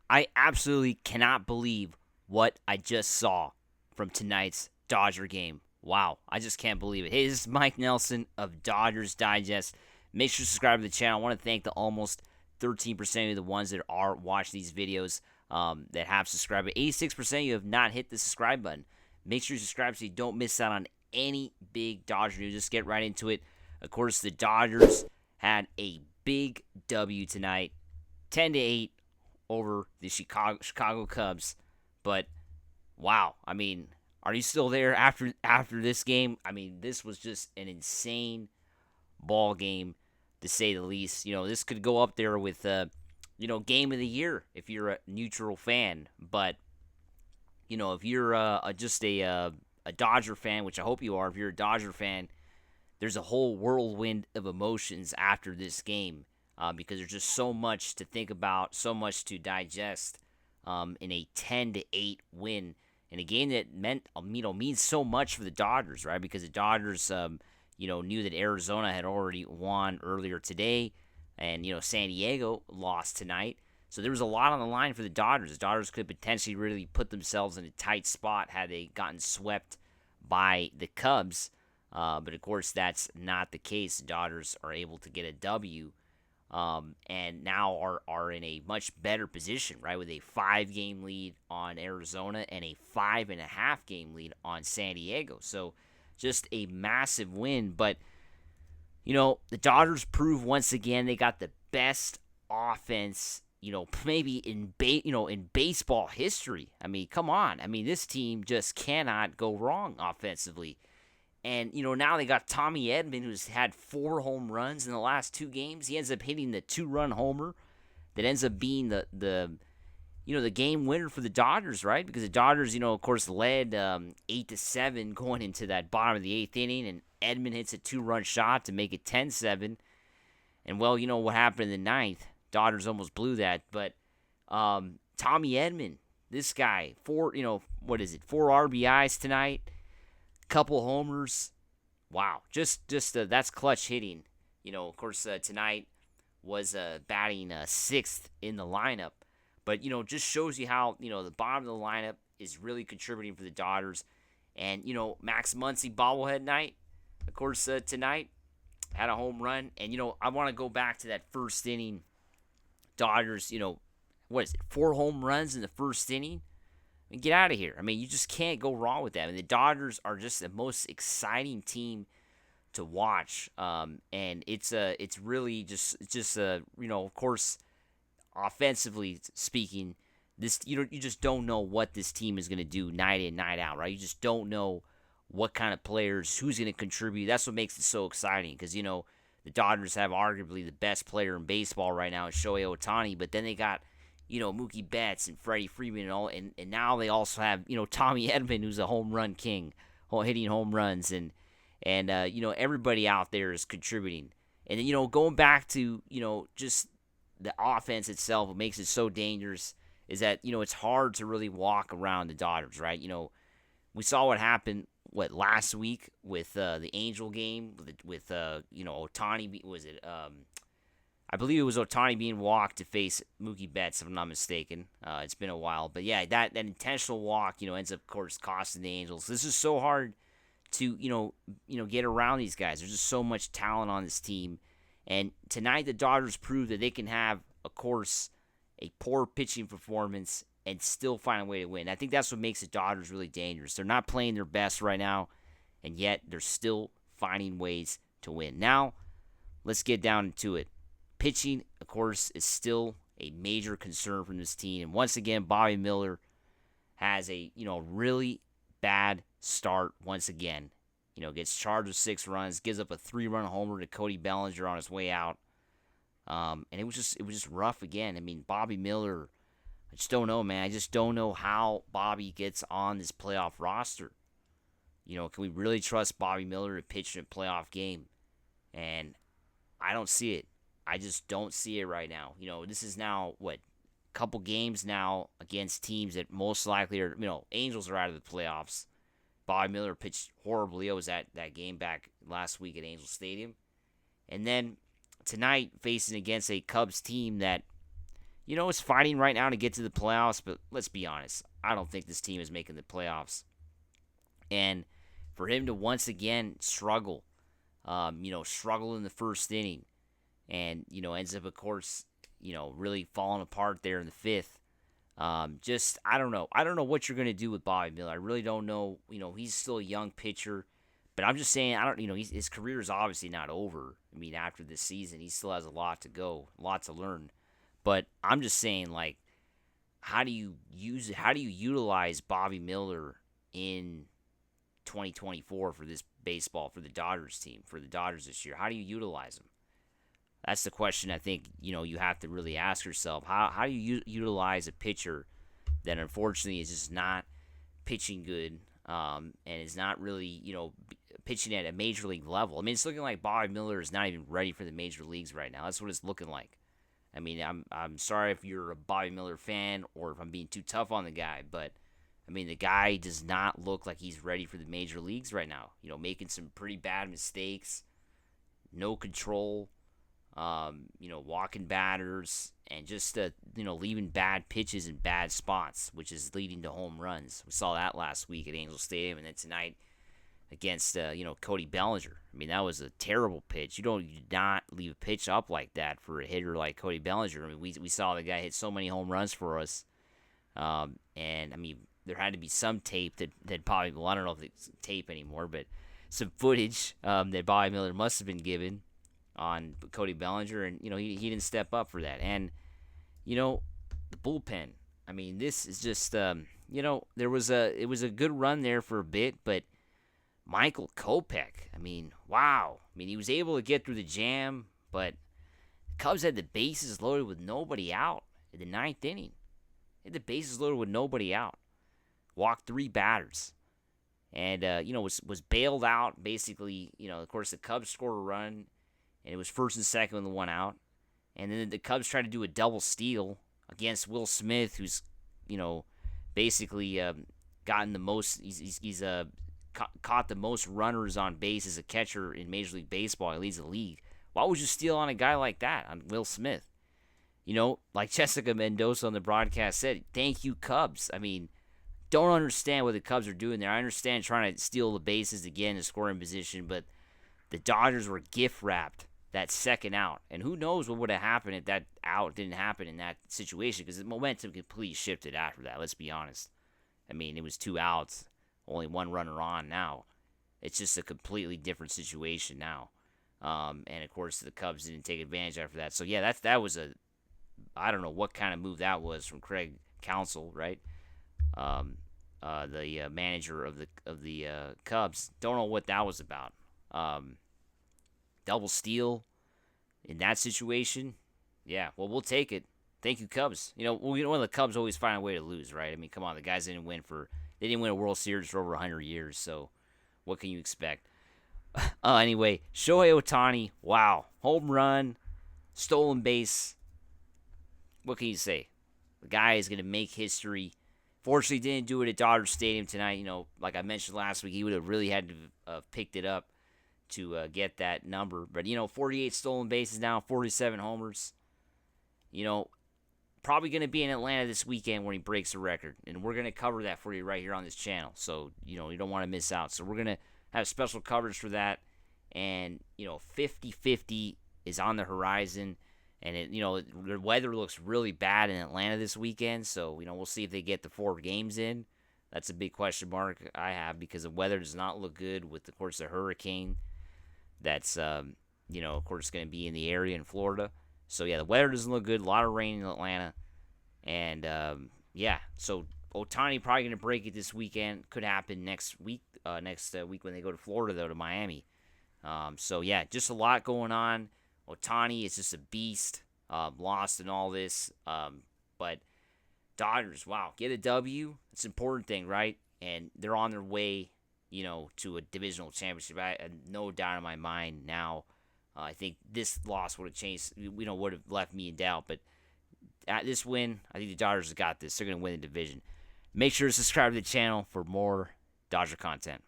I absolutely cannot believe what I just saw from tonight's Dodger game. Wow, I just can't believe it. Hey, this is Mike Nelson of Dodgers Digest. Make sure to subscribe to the channel. I want to thank the almost 13% of the ones that are watching these videos that have subscribed. But 86% of you have not hit the subscribe button. Make sure you subscribe so you don't miss out on any big Dodger news. Just get right into it. Of course, the Dodgers had a big W tonight, 10-8 over the Chicago Cubs. But wow, I mean, are you still there after this game? I mean, this was just an insane ball game to say the least. This could go up there with game of the year if you're a neutral fan. But if you're just a Dodger fan, which I hope you are, if you're a Dodger fan, there's a whole whirlwind of emotions after this game because there's just so much to think about, so much to digest in a 10-8 win in a game that means so much for the Dodgers, right? Because the Dodgers, knew that Arizona had already won earlier today, and San Diego lost tonight. So there was a lot on the line for the Dodgers. The Dodgers could potentially really put themselves in a tight spot had they gotten swept by the Cubs. But of course, that's not the case. The Dodgers are able to get a W, and now are in a much better position, right? With a 5-game lead on Arizona and a 5.5-game lead on San Diego. So just a massive win. But the Dodgers prove once again they got the best offense, maybe in baseball history. I mean, come on. I mean, this team just cannot go wrong offensively. And, now they got Tommy Edman, who's had 4 home runs in the last 2 games. He ends up hitting the 2-run homer that ends up being the game winner for the Dodgers, right? Because the Dodgers, of course, led 8-7 going into that bottom of the 8th inning, and Edman hits a 2-run shot to make it 10-7. And, well, what happened in the 9th? Dodgers almost blew that. But Tommy Edman, this guy, 4 RBIs tonight. Couple homers. Wow. Just that's clutch hitting. Of course, tonight was batting 6th in the lineup. But, just shows you how, the bottom of the lineup is really contributing for the Dodgers. And, Max Muncy bobblehead night, of course, tonight had a home run. And, I want to go back to that first inning. Dodgers, 4 home runs in the first inning? I mean, get out of here. I mean, you just can't go wrong with that. I mean, the Dodgers are just the most exciting team to watch, and it's really just of course, offensively speaking, this you just don't know what this team is going to do night in, night out, right? You just don't know what kind of players, who's going to contribute. That's what makes it so exciting because the Dodgers have arguably the best player in baseball right now, Shohei Ohtani, but then they got Mookie Betts and Freddie Freeman and all, and now they also have, Tommy Edman, who's a home run king, hitting home runs, and everybody out there is contributing. And then, going back to, just the offense itself, what makes it so dangerous is that, it's hard to really walk around the Dodgers, right? We saw what happened, last week with the Angel game, with Ohtani, was it, I believe it was Ohtani being walked to face Mookie Betts, if I'm not mistaken. It's been a while. But, yeah, that intentional walk, ends up, of course, costing the Angels. This is so hard to, get around these guys. There's just so much talent on this team. And tonight the Dodgers proved that they can have, of course, a poor pitching performance and still find a way to win. I think that's what makes the Dodgers really dangerous. They're not playing their best right now, and yet they're still finding ways to win. Now, let's get down to it. Pitching, of course, is still a major concern from this team. And once again, Bobby Miller has a, really bad start once again. Gets charged with 6 runs, gives up a 3-run homer to Cody Bellinger on his way out. And it was just rough again. I mean, Bobby Miller, I just don't know, man. I just don't know how Bobby gets on this playoff roster. Can we really trust Bobby Miller to pitch in a playoff game? And I don't see it. I just don't see it right now. This is now, a couple games now against teams that most likely are, Angels are out of the playoffs. Bobby Miller pitched horribly. I was at that game back last week at Angel Stadium. And then tonight, facing against a Cubs team that, is fighting right now to get to the playoffs, but let's be honest. I don't think this team is making the playoffs. And for him to once again struggle, struggle in the first inning and, ends up, of course, really falling apart there in the fifth. I don't know. I don't know what you're going to do with Bobby Miller. I really don't know. He's still a young pitcher. But I'm just saying, his career is obviously not over. I mean, after this season, he still has a lot to go, a lot to learn. But I'm just saying, like, how do you utilize Bobby Miller in 2024 for this baseball, for the Dodgers team, for the Dodgers this year? How do you utilize him? That's the question I think, you have to really ask yourself. How do you utilize a pitcher that unfortunately is just not pitching good and is not really, pitching at a major league level? I mean, it's looking like Bobby Miller is not even ready for the major leagues right now. That's what it's looking like. I mean, I'm sorry if you're a Bobby Miller fan or if I'm being too tough on the guy, but I mean, the guy does not look like he's ready for the major leagues right now. Making some pretty bad mistakes, no control, walking batters, and just, leaving bad pitches in bad spots, which is leading to home runs. We saw that last week at Angel Stadium, and then tonight against, Cody Bellinger. I mean, that was a terrible pitch. You do not leave a pitch up like that for a hitter like Cody Bellinger. I mean, we saw the guy hit so many home runs for us. And, I mean, there had to be some tape that Bobby Miller, I don't know if it's tape anymore, but some footage that Bobby Miller must have been given on Cody Bellinger, and, he didn't step up for that. And, the bullpen, I mean, this is just, it was a good run there for a bit, but Michael Kopech, I mean, wow. I mean, he was able to get through the jam, but the Cubs had the bases loaded with nobody out in the ninth inning. They had the bases loaded with nobody out. Walked 3 batters. And, was bailed out, basically. Of course, the Cubs scored a run, and it was first and second with the 1 out. And then the Cubs tried to do a double steal against Will Smith, who's, basically gotten the most, he's caught the most runners on base as a catcher in Major League Baseball. He leads the league. Why would you steal on a guy like that, on Will Smith? Like Jessica Mendoza on the broadcast said, thank you, Cubs. I mean, don't understand what the Cubs are doing there. I understand trying to steal the bases again in scoring position, but the Dodgers were gift-wrapped that second out. And who knows what would have happened if that out didn't happen in that situation, because the momentum completely shifted after that, let's be honest. I mean, it was 2 outs. Only 1 runner on now. It's just a completely different situation now. And, of course, the Cubs didn't take advantage after that. So, yeah, that was I don't know what kind of move that was from Craig Counsell, right? The manager of the Cubs. Don't know what that was about. Double steal in that situation. Yeah, well, we'll take it. Thank you, Cubs. The Cubs always find a way to lose, right? I mean, come on, the guys didn't win a World Series for over 100 years, so what can you expect? Anyway, Shohei Ohtani, wow. Home run, stolen base. What can you say? The guy is going to make history. Fortunately, didn't do it at Dodger Stadium tonight. Like I mentioned last week, he would have really had to have picked it up to get that number. But, 48 stolen bases now, 47 homers. Probably going to be in Atlanta this weekend when he breaks the record. And we're going to cover that for you right here on this channel. So, you don't want to miss out. So we're going to have special coverage for that. And, 50-50 is on the horizon. And, the weather looks really bad in Atlanta this weekend. So, we'll see if they get the 4 games in. That's a big question mark I have, because the weather does not look good with, of course, the hurricane that's, of course, going to be in the area in Florida. So, yeah, the weather doesn't look good. A lot of rain in Atlanta. And, so Ohtani probably going to break it this weekend. Could happen next week when they go to Florida, though, to Miami. So, yeah, just a lot going on. Ohtani is just a beast, lost in all this. But Dodgers, wow, get a W. It's an important thing, right? And they're on their way, to a divisional championship. I have no doubt in my mind now. I think this loss would have changed, would have left me in doubt. But at this win, I think the Dodgers have got this. They're going to win the division. Make sure to subscribe to the channel for more Dodger content.